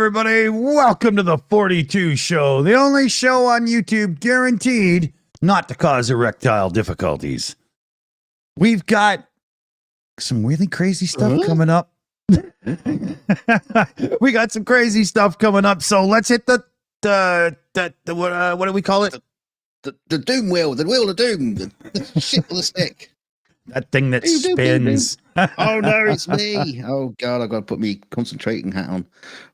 everybody. Welcome to the 42 show, the only show on YouTube guaranteed not to cause erectile difficulties. We've got some really crazy stuff coming up. We got some crazy stuff coming up, so let's hit the what do we call it? The doom wheel, the wheel of doom, the shit with the stick. That thing that spins. Oh no, it's me. Oh God, I've got to put me concentrating hat on.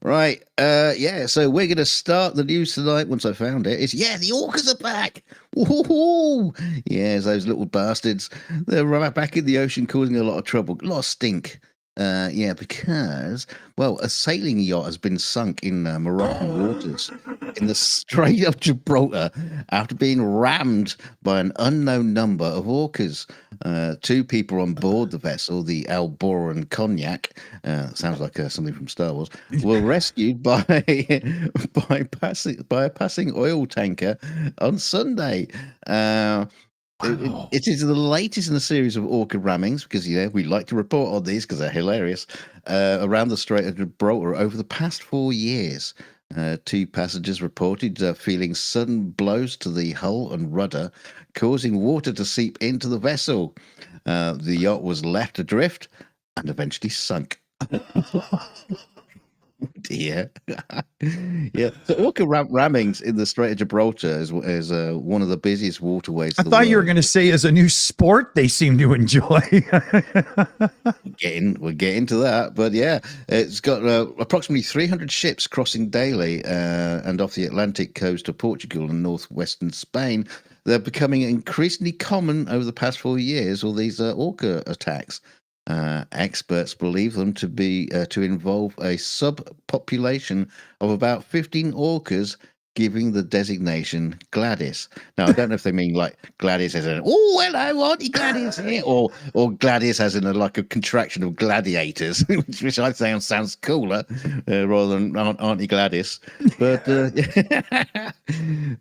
Right. So we're gonna start the news tonight once I found it. It's the orcas are back. Woo-hoo-hoo. Yes, those little bastards. They're right back in the ocean causing a lot of trouble, a lot of stink. Because, a sailing yacht has been sunk in Moroccan waters in the Strait of Gibraltar after being rammed by an unknown number of orcas. 2 people on board the vessel, the Alboran Cognac, sounds like something from Star Wars, were rescued by a passing oil tanker on Sunday. It is the latest in a series of orca rammings because we like to report on these because they're hilarious around the Strait of Gibraltar over the past 4 years. 2 passengers reported feeling sudden blows to the hull and rudder, causing water to seep into the vessel. The yacht was left adrift and eventually sunk. Dear. So orca rammings in the Strait of Gibraltar is one of the busiest waterways. I thought you were going to say as a new sport they seem to enjoy. We're getting to that, but it's got approximately 300 ships crossing daily and off the Atlantic coast of Portugal and northwestern Spain. They're becoming increasingly common over the past 4 years, all these orca attacks. Experts believe them to involve a subpopulation of about 15 orcas, giving the designation Gladys. Now, I don't know if they mean like Gladys as in, oh, hello, Auntie Gladys here, or Gladys as in a contraction of gladiators, which I think sounds cooler rather than Auntie Gladys. But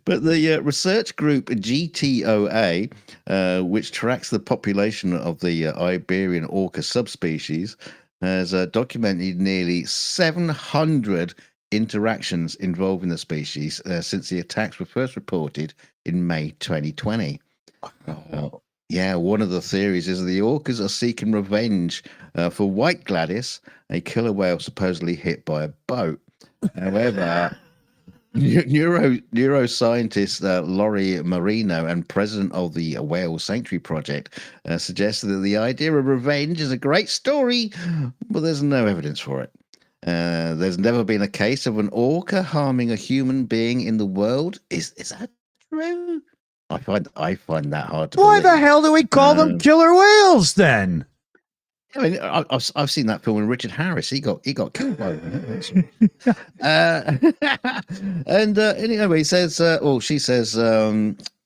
but the research group GTOA, which tracks the population of the Iberian orca subspecies, has documented nearly 700 interactions involving the species since the attacks were first reported in May 2020. One of the theories is the orcas are seeking revenge for White Gladys, a killer whale supposedly hit by a boat. However, neuroscientist Laurie Marino and president of the Whale Sanctuary Project suggested that the idea of revenge is a great story, but there's no evidence for it. There's never been a case of an orca harming a human being in the world. Is that true? I find that hard to believe. Why the hell do we call them killer whales then? I mean, I've seen that film with Richard Harris. He got killed by them. And anyway, he says, she says,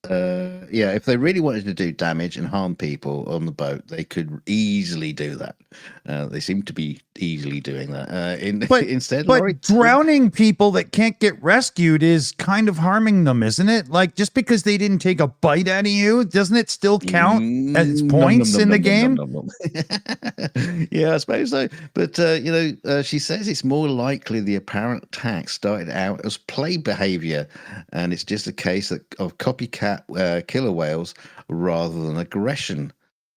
if they really wanted to do damage and harm people on the boat, they could easily do that. They seem to be easily doing that. But drowning people that can't get rescued is kind of harming them, isn't it? Like, just because they didn't take a bite out of you, doesn't it still count as points in the game? Yeah, I suppose so. But she says it's more likely the apparent attack started out as play behavior, and it's just a case of copycat killer whales rather than aggression.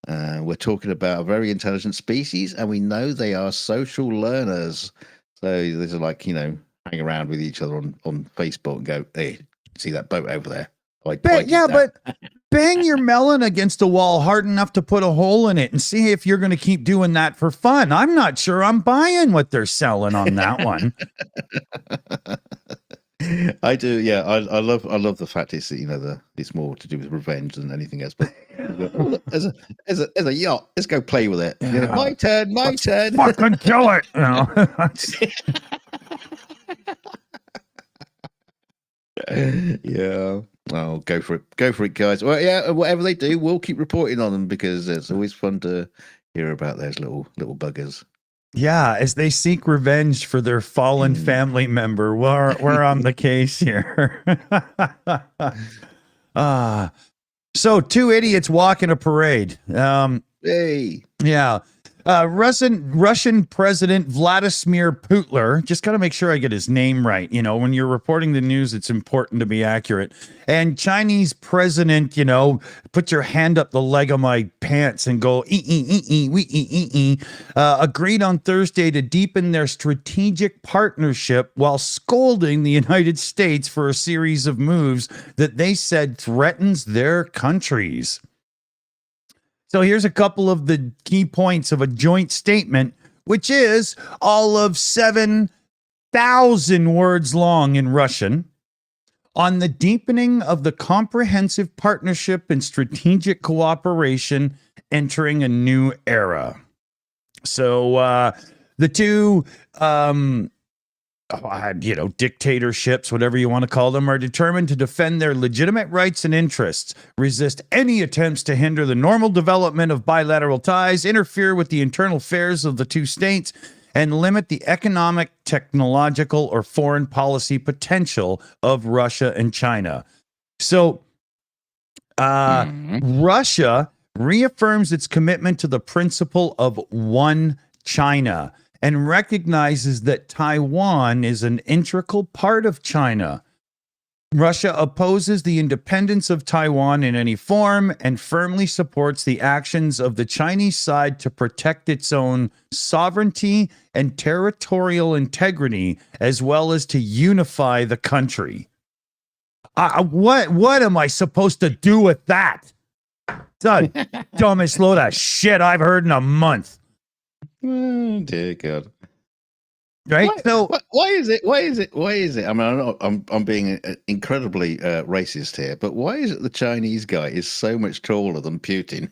We're talking about a very intelligent species, and we know they are social learners. So these are like, hang around with each other on Facebook and go, hey, see that boat over there? But bang your melon against a wall hard enough to put a hole in it and see if you're going to keep doing that for fun. I'm not sure I'm buying what they're selling on that one. I do, yeah. I love the fact it's it's more to do with revenge than anything else. But as a yacht, let's go play with it. My turn. Fucking kill it. Yeah. Oh, go for it, guys. Well, yeah. Whatever they do, we'll keep reporting on them because it's always fun to hear about those little buggers. Yeah, as they seek revenge for their fallen family member. We're on the case here. So 2 idiots walking a parade. Hey. Yeah. Russian President Vladimir Putin, just got to make sure I get his name right. You know, when you're reporting the news, it's important to be accurate. And Chinese President, you know, put your hand up the leg of my pants and go, agreed on Thursday to deepen their strategic partnership while scolding the United States for a series of moves that they said threatens their countries. So here's a couple of the key points of a joint statement, which is all of 7,000 words long in Russian, on the deepening of the comprehensive partnership and strategic cooperation entering a new era. So the two dictatorships, whatever you want to call them, are determined to defend their legitimate rights and interests, resist any attempts to hinder the normal development of bilateral ties, interfere with the internal affairs of the two states, and limit the economic, technological, or foreign policy potential of Russia and China. So, Russia reaffirms its commitment to the principle of one China and recognizes that Taiwan is an integral part of China. Russia opposes the independence of Taiwan in any form and firmly supports the actions of the Chinese side to protect its own sovereignty and territorial integrity, as well as to unify the country. What am I supposed to do with that? It's the dumbest load of shit I've heard in a month. Oh, dear God. Right? Why is it? I mean, I'm being incredibly racist here, but why is it the Chinese guy is so much taller than Putin?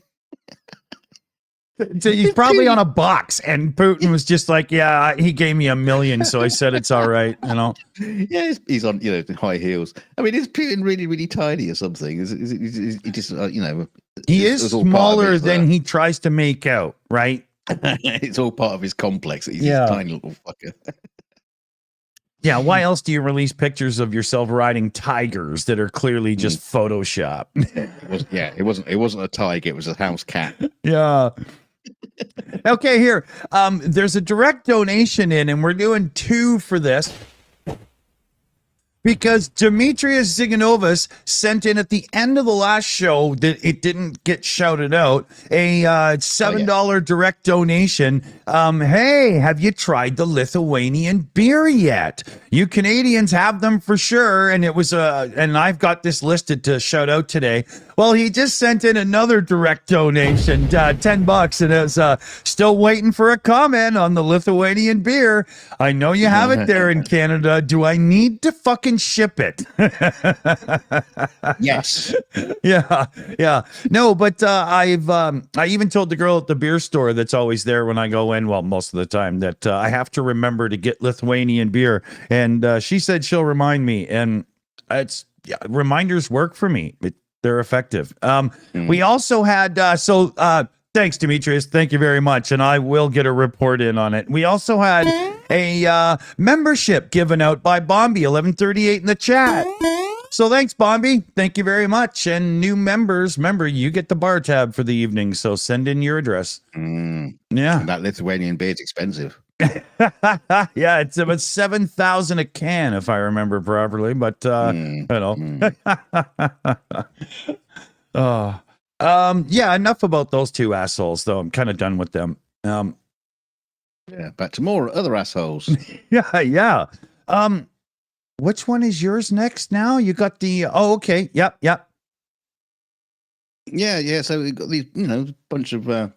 So he's probably on a box, and Putin was just like, "Yeah, he gave me $1 million, so I said it's all right." You know? Yeah, he's on high heels. I mean, is Putin really, really tiny or something? Is he just He is smaller than he tries to make out, right? It's all part of his complex. He's this tiny little fucker. Yeah, why else do you release pictures of yourself riding tigers that are clearly just Photoshop? It wasn't a tiger, it was a house cat. Yeah. Okay, here. There's a direct donation in, and we're doing 2 for this. Because Demetrius Ziganovas sent in at the end of the last show that it didn't get shouted out, a $7 direct donation. Hey, have you tried the Lithuanian beer yet? You Canadians have them for sure. And it was and I've got this listed to shout out today. Well, he just sent in another direct donation, $10, and it's still waiting for a comment on the Lithuanian beer. I know you have it there in Canada. Do I need to fucking ship it? Yes. Yeah. No, but I even told the girl at the beer store that's always there when I go in, well, most of the time, that I have to remember to get Lithuanian beer, and she said she'll remind me, and reminders work for me. They're effective. We also had thanks, Demetrius. Thank you very much. And I will get a report in on it. We also had a membership given out by Bombi 1138 in the chat. So thanks, Bombi. Thank you very much. And new members, remember, you get the bar tab for the evening. So send in your address. Yeah. And that Lithuanian beer's expensive. Yeah, it's about 7,000 a can, if I remember properly. But yeah, enough about those 2 assholes, though. I'm kind of done with them. Yeah, back to more other assholes. Yeah. Which one is yours next now? You got the okay. Yep. Yeah. So we got these, bunch of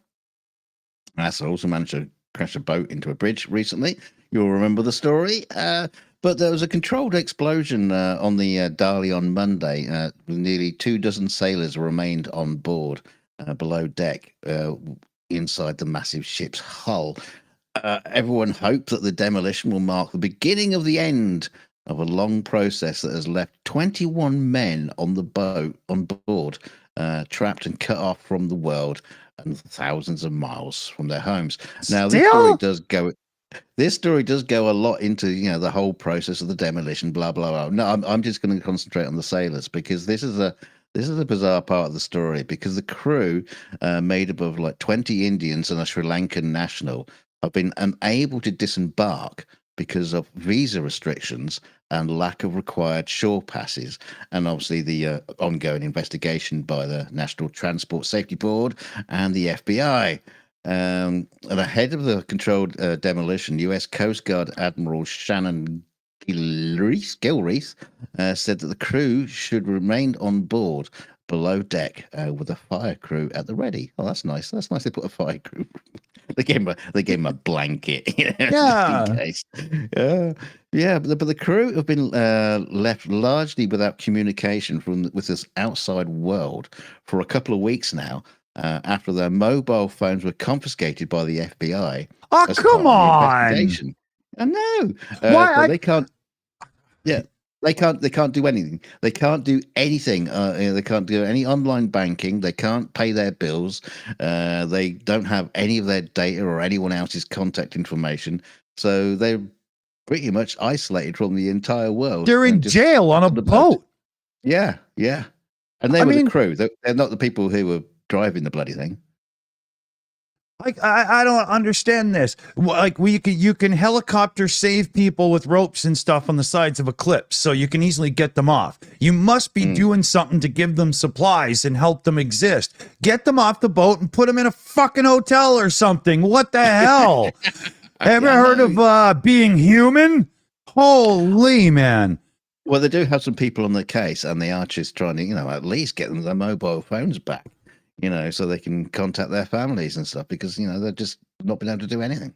assholes who managed to crash a boat into a bridge recently. You'll remember the story. But there was a controlled explosion on the Dali on Monday. With nearly 24 sailors remained on board below deck inside the massive ship's hull. Everyone hoped that the demolition will mark the beginning of the end of a long process that has left 21 men on board, trapped and cut off from the world and thousands of miles from their homes. Now, this story does go a lot into the whole process of the demolition, blah blah blah. No, I'm just going to concentrate on the sailors, because this is This is a bizarre part of the story because the crew, made up of like 20 Indians and a Sri Lankan national, have been unable to disembark because of visa restrictions and lack of required shore passes. And obviously, the ongoing investigation by the National Transport Safety Board and the FBI. And ahead of the controlled demolition, U.S. Coast Guard Admiral Shannon Gilreath said that the crew should remain on board below deck with a fire crew at the ready. Oh, that's nice. That's nice. They put a fire crew. They gave him a blanket, you know, Yeah. just in case. Yeah, but the crew have been left largely without communication with this outside world for a couple of weeks now. After their mobile phones were confiscated by the FBI. Oh, as come part of the on. investigation. I know. Why? They can't. Yeah, they can't. They can't do anything. They can't do anything. They can't do any online banking. They can't pay their bills. They don't have any of their data or anyone else's contact information. So they're pretty much isolated from the entire world. They're in just jail on a the boat. Yeah, yeah. And they were the crew. They're not the people who were driving the bloody thing. Like, I don't understand this. Like, you can helicopter save people with ropes and stuff on the sides of a cliff, so you can easily get them off. You must be doing something to give them supplies and help them exist. Get them off the boat and put them in a fucking hotel or something. What the hell? Ever heard of being human? Holy man. Well, they do have some people on the case, and they are just trying to, at least get them their mobile phones back. So they can contact their families and stuff because, they're just not been able to do anything.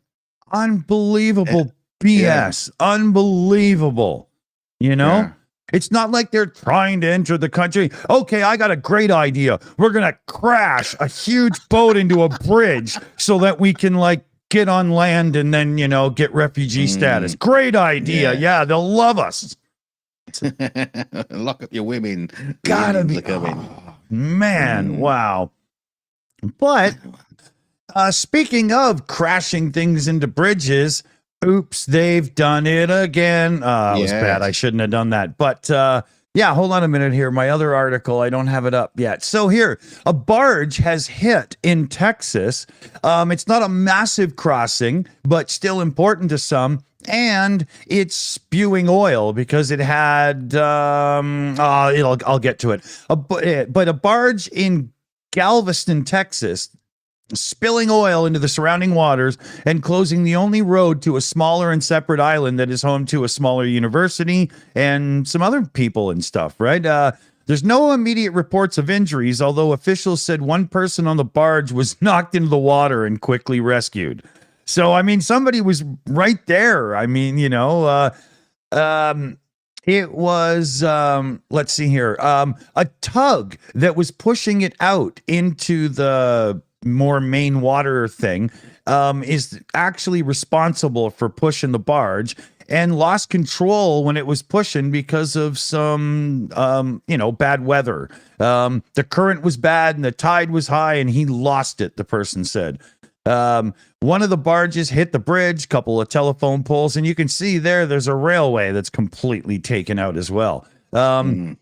Unbelievable BS. Yeah. Unbelievable. Yeah. It's not like they're trying to enter the country. Okay, I got a great idea. We're going to crash a huge boat into a bridge so that we can, get on land and then, get refugee status. Great idea. Yeah, they'll love us. Lock up your women. Gotta be. Man, wow. But speaking of crashing things into bridges, oops, they've done it again. It was bad. I shouldn't have done that. But hold on a minute here. My other article, I don't have it up yet. So here, a barge has hit in Texas. It's not a massive crossing, but still important to some. And it's spewing oil because it had, I'll get to it. But a barge in Galveston, Texas, spilling oil into the surrounding waters and closing the only road to a smaller and separate island that is home to a smaller university and some other people and stuff, right? There's no immediate reports of injuries, although officials said one person on the barge was knocked into the water and quickly rescued. So, somebody was right there. It was, let's see here, a tug that was pushing it out into the more main water thing is actually responsible for pushing the barge and lost control when it was pushing because of some, bad weather. The current was bad and the tide was high and he lost it, the person said. One of the barges hit the bridge, couple of telephone poles, and you can see there's a railway that's completely taken out as well. And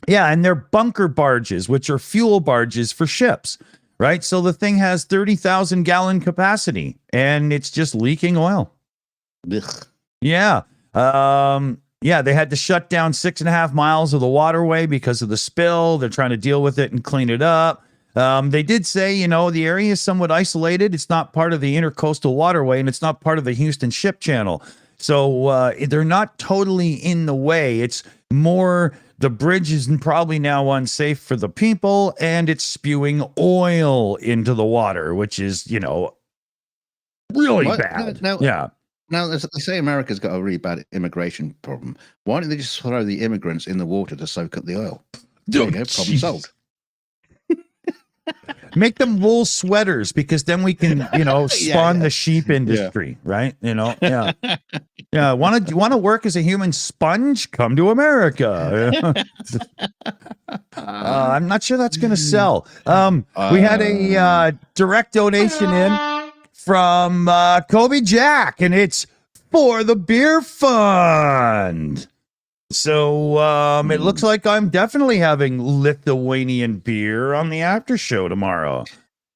they're bunker barges, which are fuel barges for ships, right? So the thing has 30,000 gallon capacity and it's just leaking oil. Ugh. Yeah. They had to shut down 6.5 miles of the waterway because of the spill. They're trying to deal with it and clean it up. They did say, the area is somewhat isolated. It's not part of the intercoastal waterway and it's not part of the Houston ship channel. So they're not totally in the way. It's more the bridge is probably now unsafe for the people and it's spewing oil into the water, which is, really bad. Now, they say America's got a really bad immigration problem. Why don't they just throw the immigrants in the water to soak up the oil? There you go, problem solved. Make them wool sweaters because then we can, spawn the sheep industry, right? Yeah. Want to work as a human sponge? Come to America. I'm not sure that's going to sell. We had a direct donation in from Kobe Jack, and it's for the beer fund. So it looks like I'm definitely having Lithuanian beer on the after show tomorrow.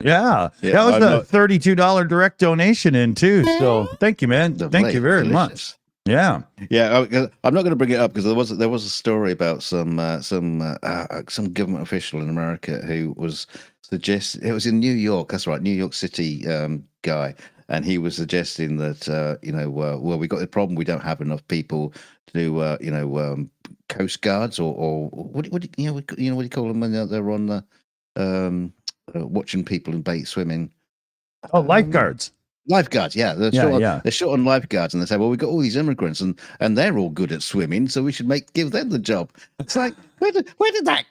Yeah, that was a $32 direct donation in too. So thank you, man. Thank you very much. Yeah, I'm not going to bring it up because there was a story about some government official in America who was suggesting, it was in New York. That's right, New York City guy, and he was suggesting that well, we got the problem. We don't have enough people to do coast guards or what do you call them when they're on the watching people in bait swimming. Oh, lifeguards. Lifeguards, yeah. They're short on lifeguards, and they say, well, we've got all these immigrants, and they're all good at swimming, so we should give them the job. It's like, where did that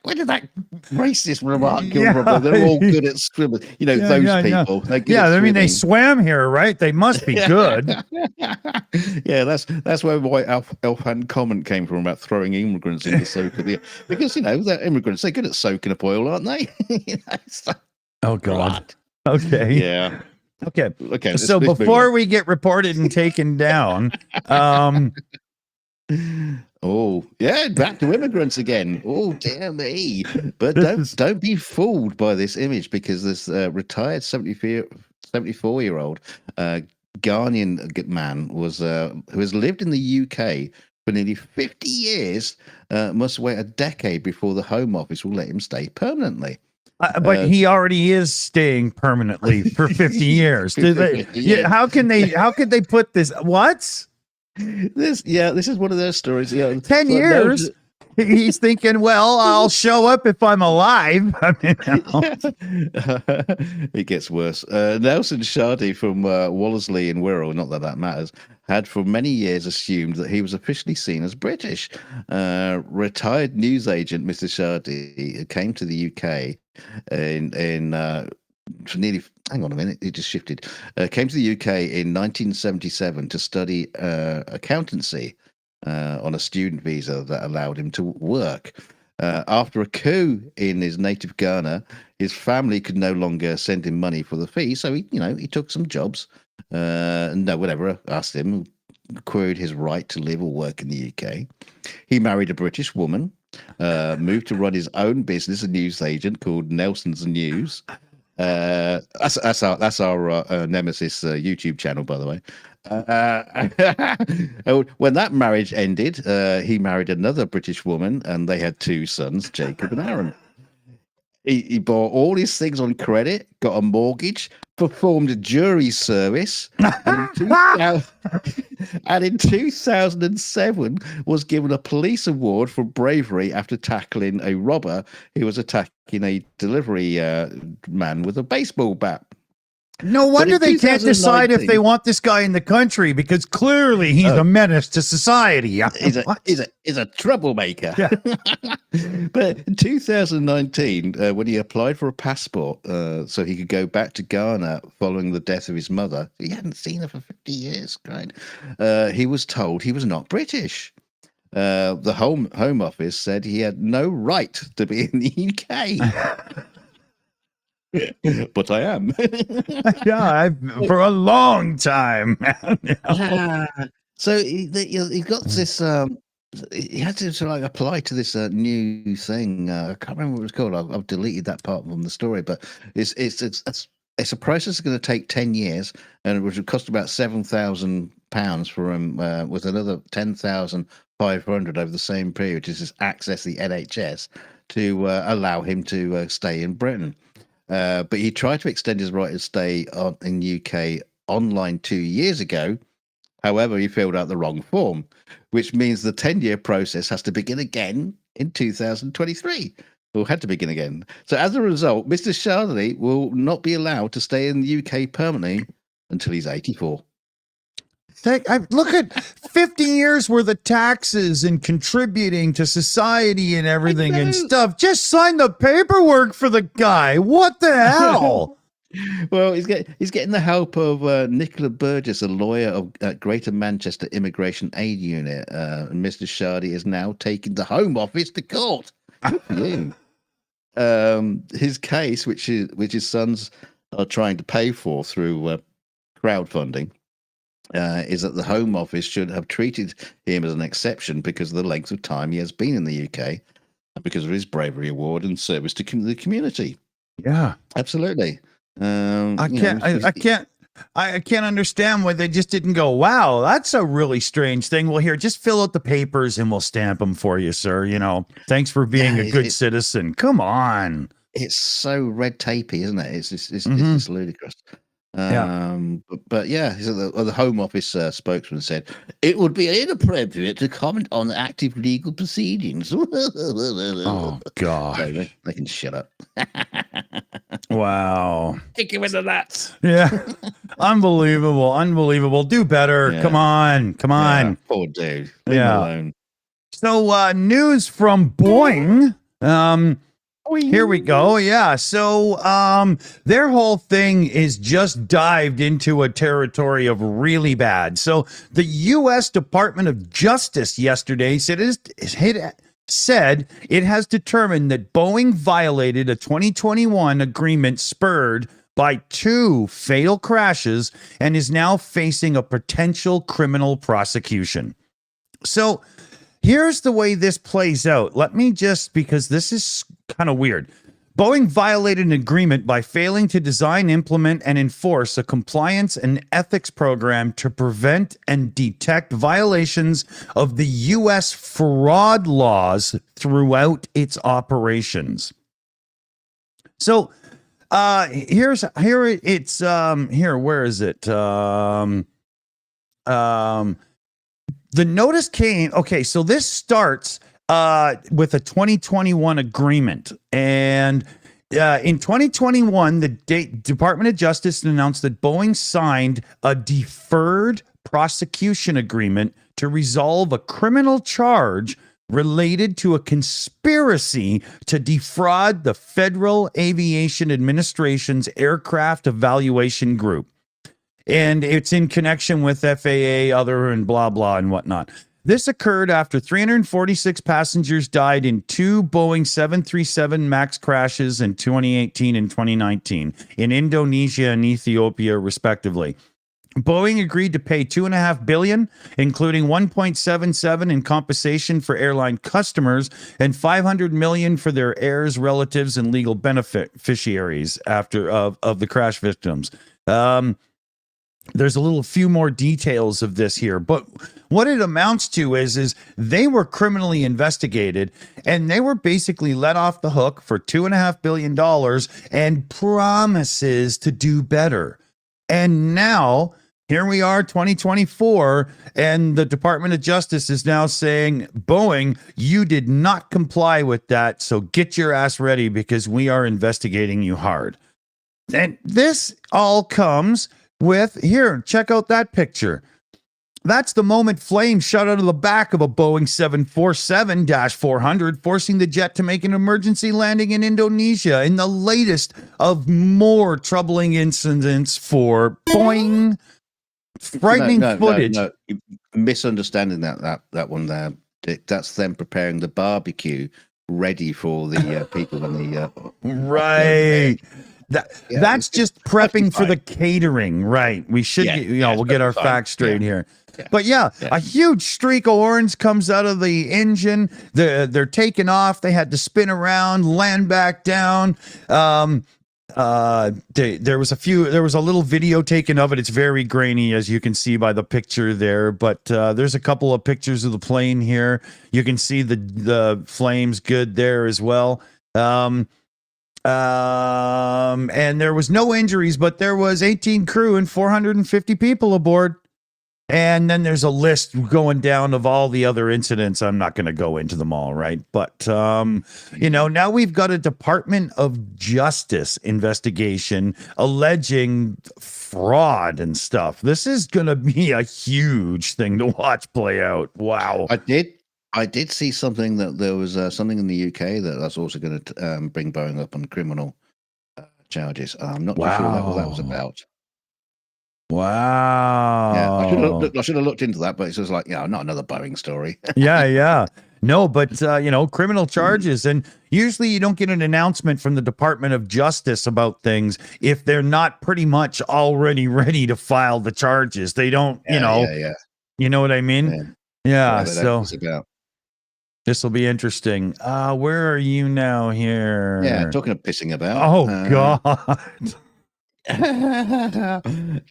racist remark come from? They're all good at swimming. Those people. Yeah, I mean, they swam here, right? They must be good. Yeah, that's where my offhand comment came from about throwing immigrants in the soak of the, because they're immigrants. They're good at soaking up oil, aren't they? Oh God. Okay. Yeah. Okay. So before we get reported and taken down, oh yeah, back to immigrants again. Oh dear me! But don't be fooled by this image, because this retired 74-year-old Ghanaian man who has lived in the UK for nearly 50 years must wait a decade before the Home Office will let him stay permanently. But he already is staying permanently for 50 years. How could they put this? What? This is one of those stories. 10 years. He's thinking, well, I'll show up if I'm alive. I mean, it gets worse. Nelson Shardy from Wallersley in Wirral, not that matters, had for many years assumed that he was officially seen as British. Retired newsagent Mr. Shardy came to the UK for nearly, hang on a minute, it just shifted. Came to the UK in 1977 to study accountancy on a student visa that allowed him to work. After a coup in his native Ghana, his family could no longer send him money for the fee, so he took some jobs. No one ever asked him, queried his right to live or work in the UK. He married a British woman, moved to run his own business, a news agent called Nelson's News. That's our Nemesis YouTube channel, by the way. When that marriage ended, he married another British woman, and they had 2 sons, Jacob and Aaron. He bought all his things on credit, got a mortgage, performed a jury service, and in 2007 was given a police award for bravery after tackling a robber who was attacking a delivery man with a baseball bat. No wonder they can't decide if they want this guy in the country, because clearly he's a menace to society. He's a troublemaker. Yeah. But in 2019, when he applied for a passport so he could go back to Ghana following the death of his mother, he hadn't seen her for 50 years, right? He was told he was not British. The Home Office said he had no right to be in the UK. But I am. Yeah, for a long time. So he got this. He had to sort of apply to this new thing. I can't remember what it was called. I've deleted that part from the story, but it's a process that's going to take 10 years, and it would cost about £7,000 for him, with another 10,500 over the same period to just access the NHS to allow him to stay in Britain. But he tried to extend his right to stay in UK online 2 years ago. However, he filled out the wrong form, which means the 10-year process has to begin again in 2023, or had to begin again. So as a result, Mr. Shardy will not be allowed to stay in the UK permanently until he's 84. Look at 50 years worth of taxes and contributing to society and everything and stuff. Just sign the paperwork for the guy. What the hell? Well, he's getting the help of Nicola Burgess, a lawyer at Greater Manchester Immigration Aid Unit. And Mr. Shardy is now taking the Home Office to court. Good for you. His case, which his sons are trying to pay for through crowdfunding, is that the Home Office should have treated him as an exception because of the length of time he has been in the UK and because of his bravery award and service to the community. Yeah. Absolutely. I can't understand why they just didn't go, wow, that's a really strange thing. Well, here, just fill out the papers and we'll stamp them for you, sir. Thanks for being a good citizen. Come on. It's so red tapey, isn't it? It's just ludicrous. But yeah, so the Home Office spokesman said it would be inappropriate to comment on active legal proceedings. Oh God, so they can shut up. Wow, kick him in the nuts. Yeah, unbelievable. Do better. Yeah. Come on. Yeah, poor dude. Leave him alone. So news from Boeing. Here we go. Yeah. So their whole thing is just dived into a territory of really bad. So the U.S. Department of Justice yesterday said it has determined that Boeing violated a 2021 agreement spurred by 2 fatal crashes and is now facing a potential criminal prosecution. So here's the way this plays out. Let me because this is kind of weird. Boeing violated an agreement by failing to design, implement, and enforce a compliance and ethics program to prevent and detect violations of the U.S. fraud laws throughout its operations. So where is it? The notice came, okay, so this starts with a 2021 agreement. And in 2021, the Department of Justice announced that Boeing signed a deferred prosecution agreement to resolve a criminal charge related to a conspiracy to defraud the Federal Aviation Administration's Aircraft Evaluation Group. And it's in connection with FAA, other and blah, blah, and whatnot. This occurred after 346 passengers died in 2 Boeing 737 MAX crashes in 2018 and 2019 in Indonesia and Ethiopia, respectively. Boeing agreed to pay $2.5 billion, including $1.77 in compensation for airline customers and $500 million for their heirs, relatives, and legal beneficiaries of the crash victims. There's a few more details of this here, but what it amounts to is they were criminally investigated and they were basically let off the hook for $2.5 billion and promises to do better. And now here we are, 2024, and the Department of Justice is now saying, Boeing, you did not comply with that, so get your ass ready because we are investigating you hard. And this all comes with, here, check out that picture. That's the moment flames shot out of the back of a Boeing 747-400, forcing the jet to make an emergency landing in Indonesia in the latest of more troubling incidents for Boeing. Frightening footage. No, misunderstanding that one there. That's them preparing the barbecue ready for the people when the right. That's just prepping for the catering, right? We should, we'll get our facts straight here. Yeah. But a huge streak of orange comes out of the engine. They're taking off. They had to spin around, land back down. There was a little video taken of it. It's very grainy, as you can see by the picture there. But there's a couple of pictures of the plane here. You can see the flames good there as well. And there was no injuries, but there was 18 crew and 450 people aboard. And then there's a list going down of all the other incidents. I'm not going to go into them all, right? But, now we've got a Department of Justice investigation alleging fraud and stuff. This is going to be a huge thing to watch play out. Wow. I did see something that there was something in the UK that's also going to bring Boeing up on criminal charges. I'm not sure what that was about. Wow. Yeah, I should have looked into that, but it's just like, not another Boeing story. Yeah. No, but criminal charges, and usually you don't get an announcement from the Department of Justice about things if they're not pretty much already ready to file the charges. They don't, Yeah. you know what I mean? Yeah. Yeah. Whatever that So was about. this will be interesting. Where are you now here? Yeah, talking of pissing about. Oh God.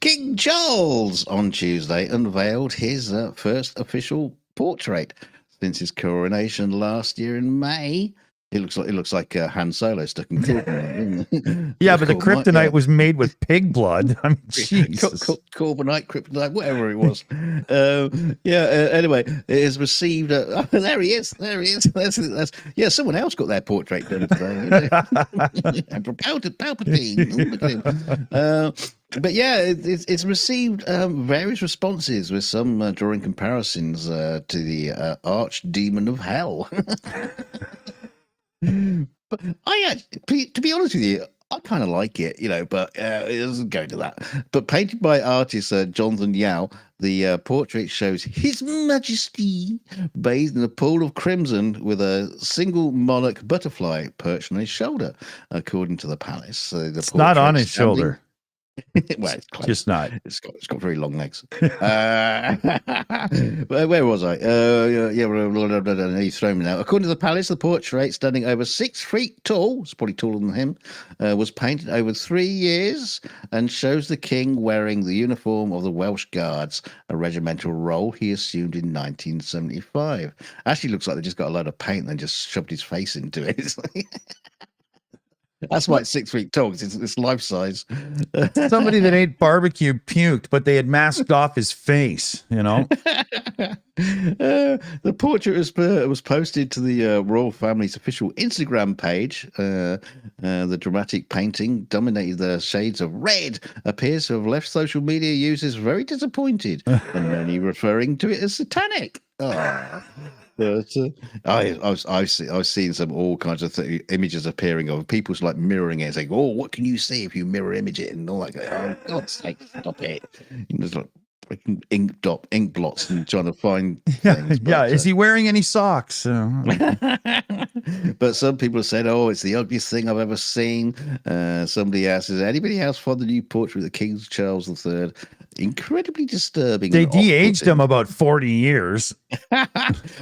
King Charles on Tuesday unveiled his first official portrait since his coronation last year in May. It looks like Han Solo stuck in carbonite. Yeah, but the kryptonite was made with pig blood. I mean, Jesus. Carbonite, kryptonite, whatever it was. Anyway, it has received. There he is. That's someone else got their portrait done today. Palpatine. But yeah, it's received various responses, with some drawing comparisons to the archdemon of hell. But to be honest with you, I kind of like it, but it doesn't go to that. But painted by artist Jonathan Yao, the portrait shows His Majesty bathed in a pool of crimson with a single monarch butterfly perched on his shoulder, according to the palace. It's not on his shoulder. Well, it's close. Just not. It's got very long legs. Where was I? He's thrown me now. According to the palace, the portrait, standing over 6 feet tall, it's probably taller than him, was painted over 3 years and shows the king wearing the uniform of the Welsh Guards, a regimental role he assumed in 1975. Actually, looks like they just got a load of paint and then just shoved his face into it. That's why it's 6 feet tall, because it's life size. Somebody that ate barbecue puked, but they had masked off his face, The portrait was posted to the royal family's official Instagram page. The dramatic painting, dominated the shades of red, appears to have left social media users very disappointed, and many referring to it as satanic. Oh. But I've seen some all kinds of images appearing of people like mirroring it, saying, "Oh, what can you see if you mirror image it?" and all that. Oh, God's sake, stop it! There's like ink blots and trying to find things. But, is he wearing any socks? But some people have said, "Oh, it's the ugliest thing I've ever seen." Somebody else says, "Anybody else find the new portrait of the King Charles III incredibly disturbing?" They de-aged him about 40 years.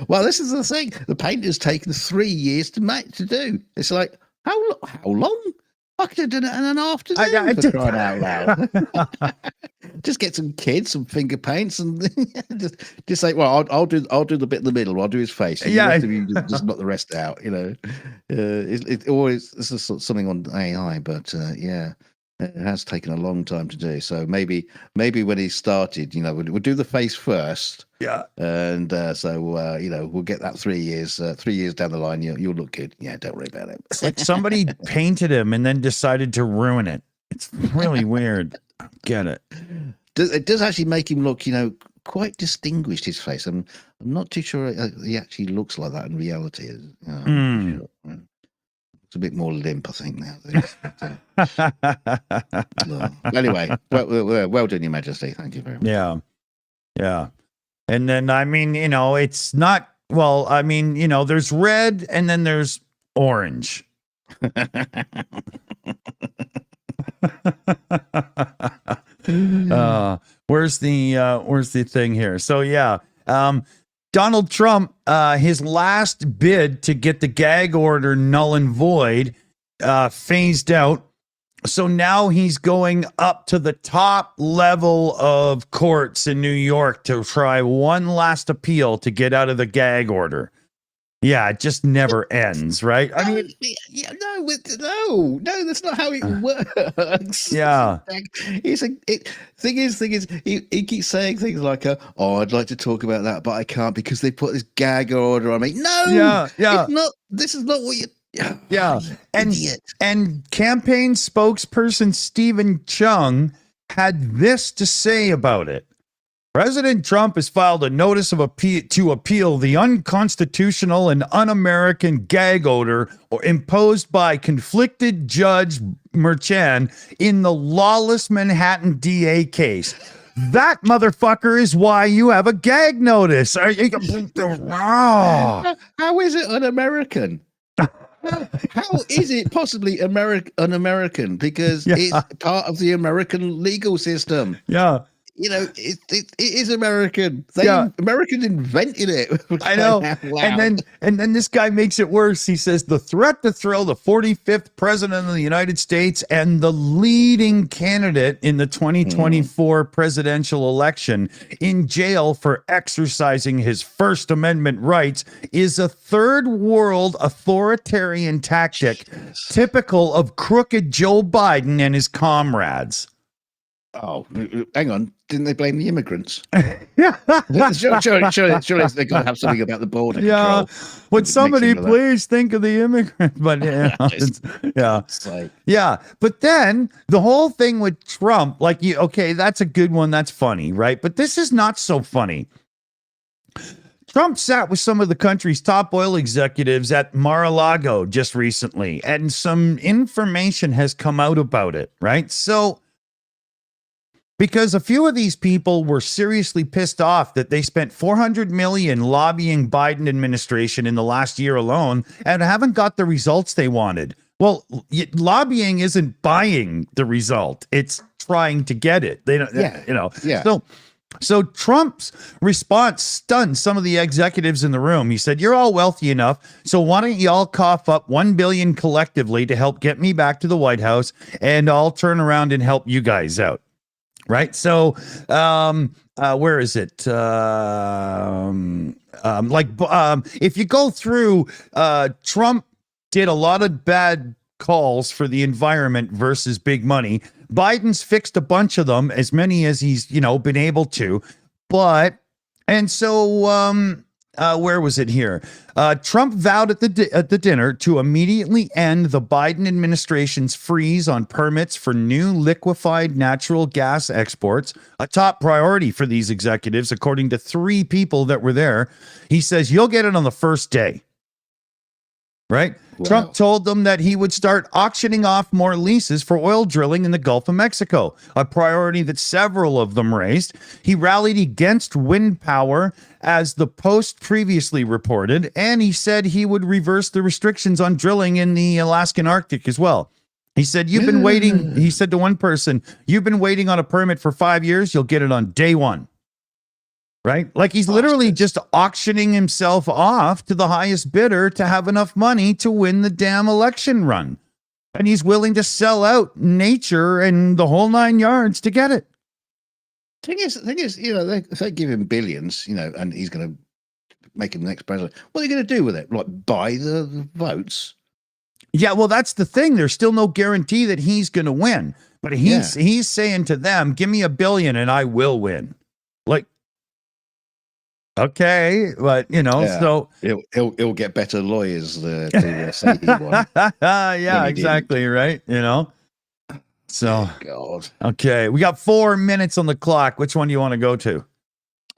Well, this is the thing. The painter's taken 3 years to do. It's like, how long? I could have done it in an afternoon, for crying out loud. Just get some kids, some finger paints, and just say, "Well, I'll do the bit in the middle. I'll do his face. And the rest of you just knock the rest out." It always, this is something on AI, but it has taken a long time to do. So maybe when he started, we'll do the face first. Yeah. And we'll get that 3 years. 3 years down the line, you'll look good. Yeah, don't worry about it. It's like somebody painted him and then decided to ruin it. It's really weird. I get it. It does actually make him look, quite distinguished, his face. I'm not too sure he actually looks like that in reality. Sure. It's a bit more limp, I think, now. Anyway, well done, Your Majesty. Thank you very much. Yeah. And then, it's not, there's red and then there's orange. Where's the thing here? So, Donald Trump, his last bid to get the gag order null and void, phased out. So now he's going up to the top level of courts in New York to try one last appeal to get out of the gag order. Yeah, it just never ends, right? I mean, no, that's not how it works. Yeah. Thing is, he keeps saying things like, "I'd like to talk about that, but I can't because they put this gag order on me." No, it's not. This is not what you. Yeah, and campaign spokesperson Stephen Chung had this to say about it. President Trump has filed a notice of appeal the unconstitutional and un-American gag order imposed by conflicted Judge Merchan in the lawless Manhattan DA case. That motherfucker is why you have a gag notice. Oh. How is it un-American? How is it possibly un-American? Because it's part of the American legal system. Yeah. You know, it is American. Americans invented it. I know. And then this guy makes it worse. He says the threat to throw the 45th president of the United States and the leading candidate in the 2024 presidential election in jail for exercising his First Amendment rights is a third world authoritarian tactic typical of crooked Joe Biden and his comrades. Oh, hang on. Didn't they blame the immigrants? Yeah. Surely they've got to have something about the border control. Would somebody please think of the immigrant? But yeah. But then the whole thing with Trump, okay, that's a good one. That's funny, right? But this is not so funny. Trump sat with some of the country's top oil executives at Mar-a-Lago just recently, and some information has come out about it, right? So, because a few of these people were seriously pissed off that they spent $400 million lobbying Biden administration in the last year alone and haven't got the results they wanted. Well, lobbying isn't buying the result; it's trying to get it. They don't, So Trump's response stunned some of the executives in the room. He said, "You're all wealthy enough, so why don't you all cough up $1 billion collectively to help get me back to the White House, and I'll turn around and help you guys out." Right. So, where is it? If you go through, Trump did a lot of bad calls for the environment versus big money. Biden's fixed a bunch of them, as many as he's, been able to. Where was it here? Trump vowed at the dinner to immediately end the Biden administration's freeze on permits for new liquefied natural gas exports, a top priority for these executives, according to 3 people that were there. He says, "You'll get it on the first day." Right? Wow. Trump told them that he would start auctioning off more leases for oil drilling in the Gulf of Mexico, a priority that several of them raised. He rallied against wind power, as the Post previously reported, and he said he would reverse the restrictions on drilling in the Alaskan Arctic as well. He said, "You've been waiting," he said to one person, "You've been waiting on a permit for 5 years. You'll get it on day one." Right? Like he's literally just auctioning himself off to the highest bidder to have enough money to win the damn election run. And he's willing to sell out nature and the whole 9 yards to get it. Thing is, if they give him billions, and he's going to make him the next president, what are they going to do with it? Like buy the votes? Yeah, well, that's the thing. There's still no guarantee that he's going to win. But he's saying to them, "Give me $1 billion and I will win." Like, okay, but so he'll get better lawyers to say he won. Yeah, exactly, right. So God. Okay, we got 4 minutes on the clock. Which one do you want to go to?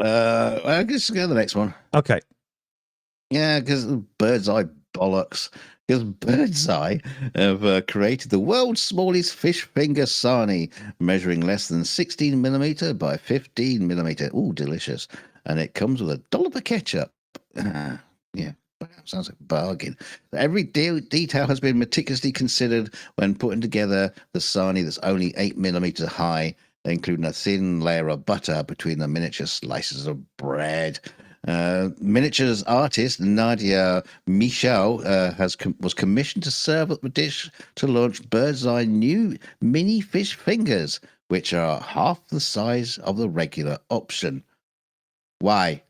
I guess go to the next one. Okay. Yeah, because bird's eye bollocks. Because Birdseye have created the world's smallest fish finger sarnie, measuring less than 16 millimeter by 15 millimeter. Ooh, delicious. And it comes with a dollop of ketchup. Sounds like a bargain. Every detail has been meticulously considered when putting together the sarnie that's only 8 millimeters high, including a thin layer of butter between the miniature slices of bread. Miniatures artist Nadia Michel was commissioned to serve up the dish to launch Birdseye new mini fish fingers, which are half the size of the regular option. Why?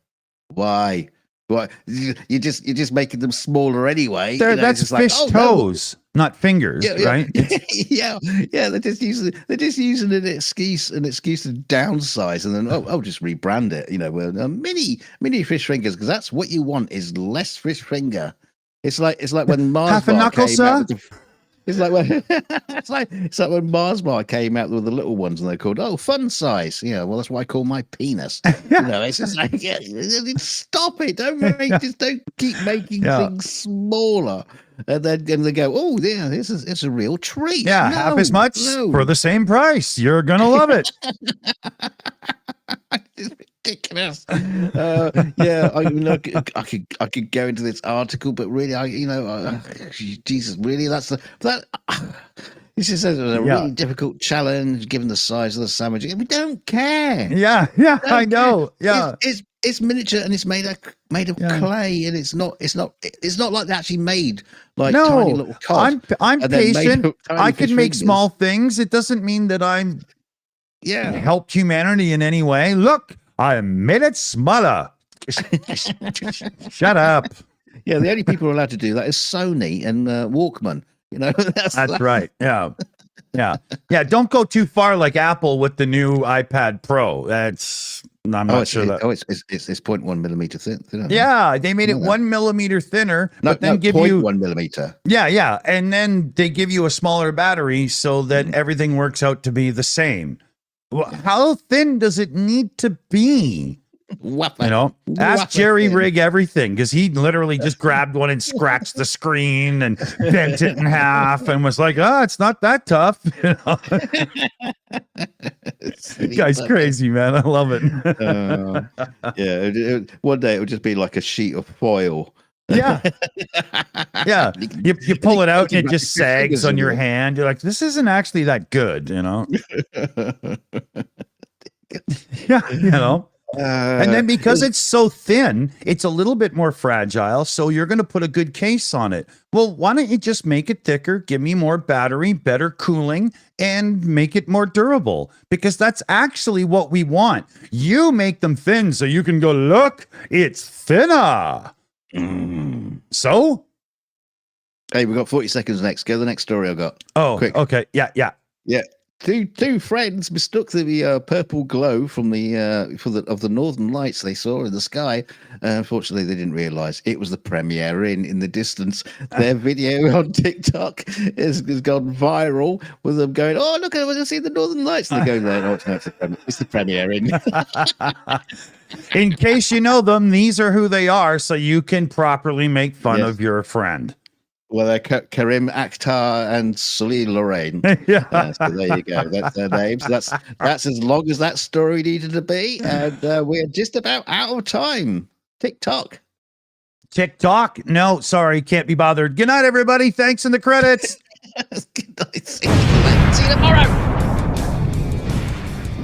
You're just making them smaller anyway. That's fish toes, not fingers, right? Yeah. They're just using an excuse to downsize, and then just rebrand it. Mini fish fingers, because that's what you want is less fish finger. It's like when Mars half a knuckle, sir. It's like when it's like when Mars Bar came out with the little ones, and they're called fun size. Yeah, well, that's what I call my penis. It's just like stop it! Just don't keep making things smaller. And then they go, oh yeah, it's a real treat. Yeah, half as much for the same price. You're gonna love it. It's ridiculous. I could go into this article, but really, Jesus, really, that. This is a really difficult challenge given the size of the sandwich. We don't care. Yeah, I know. Yeah, it's miniature and it's made of clay, and it's not like they actually made tiny little cod. I'm patient. I can make small things. It doesn't mean that I'm helped humanity in any way. Look, I made it smaller. Shut up. Yeah, the only people who are allowed to do that is Sony and Walkman. That's right. Yeah. Don't go too far like Apple with the new iPad Pro. I'm not sure that. It's 0.1 millimeter thin. Yeah, they made it 1 millimeter thinner, but then give you 1 millimeter. Yeah, and then they give you a smaller battery so that everything works out to be the same. Well, how thin does it need to be? Ask Jerry Rig everything, because he literally just grabbed one and scratched the screen and bent it in half and was like, it's not that tough. Guy's crazy, man. I love it. One day it would just be like a sheet of foil. Yeah. You pull it out and it just sags on your hand. You're like, this isn't actually that good, and then because it's so thin, it's a little bit more fragile. So you're going to put a good case on it. Well, why don't you just make it thicker, give me more battery, better cooling, and make it more durable? Because that's actually what we want. You make them thin so you can go, look, it's thinner. So? Hey, we've got 40 seconds next. Go to the next story I got. Oh, quick. Okay. Yeah. Two friends mistook the purple glow from the northern lights they saw in the sky. Unfortunately, they didn't realize it was the premiere in the distance. Their video on TikTok has gone viral with them going, "Oh, look, I want to see the northern lights." And they're going, "No, it's the premiere in." In case you know them, these are who they are, so you can properly make fun of your friend. Well, they're Karim Akhtar and Sully Lorraine. So there you go. That's their names. That's as long as that story needed to be. And we're just about out of time. TikTok. No, sorry, can't be bothered. Good night, everybody. Thanks in the credits. Good night. See you tomorrow.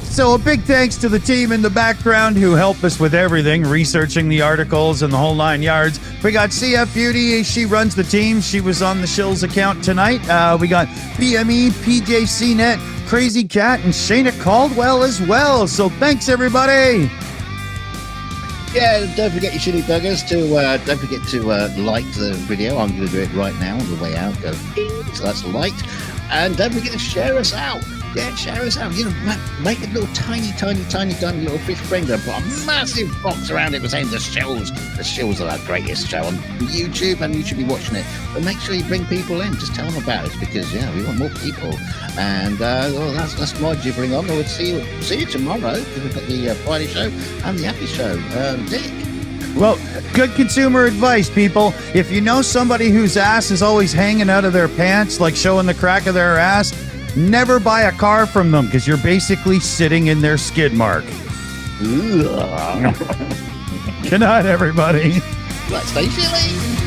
So a big thanks to the team in the background who help us with everything, researching the articles and the whole 9 yards. We got CF Beauty. She runs the team. She was on the Shills account tonight. We got BME, PJCnet, Crazy Cat, and Shayna Caldwell as well. So thanks, everybody. Yeah, don't forget you shitty buggers don't forget to like the video. I'm going to do it right now on the way out. Go ding, so that's liked. And don't forget to share us out. Yeah, share us out. Make a little tiny little fish finger and put a massive box around it saying the Shills. The Shills are our greatest show on YouTube, and you should be watching it. But make sure you bring people in. Just tell them about it, because we want more people. And that's my gibbering on. We'll see you tomorrow, because we've got the Friday show and the Happy show. Dick. Well, good consumer advice, people. If you know somebody whose ass is always hanging out of their pants, like showing the crack of their ass, never buy a car from them, because you're basically sitting in their skid mark. Good night, everybody. Let's stay silly.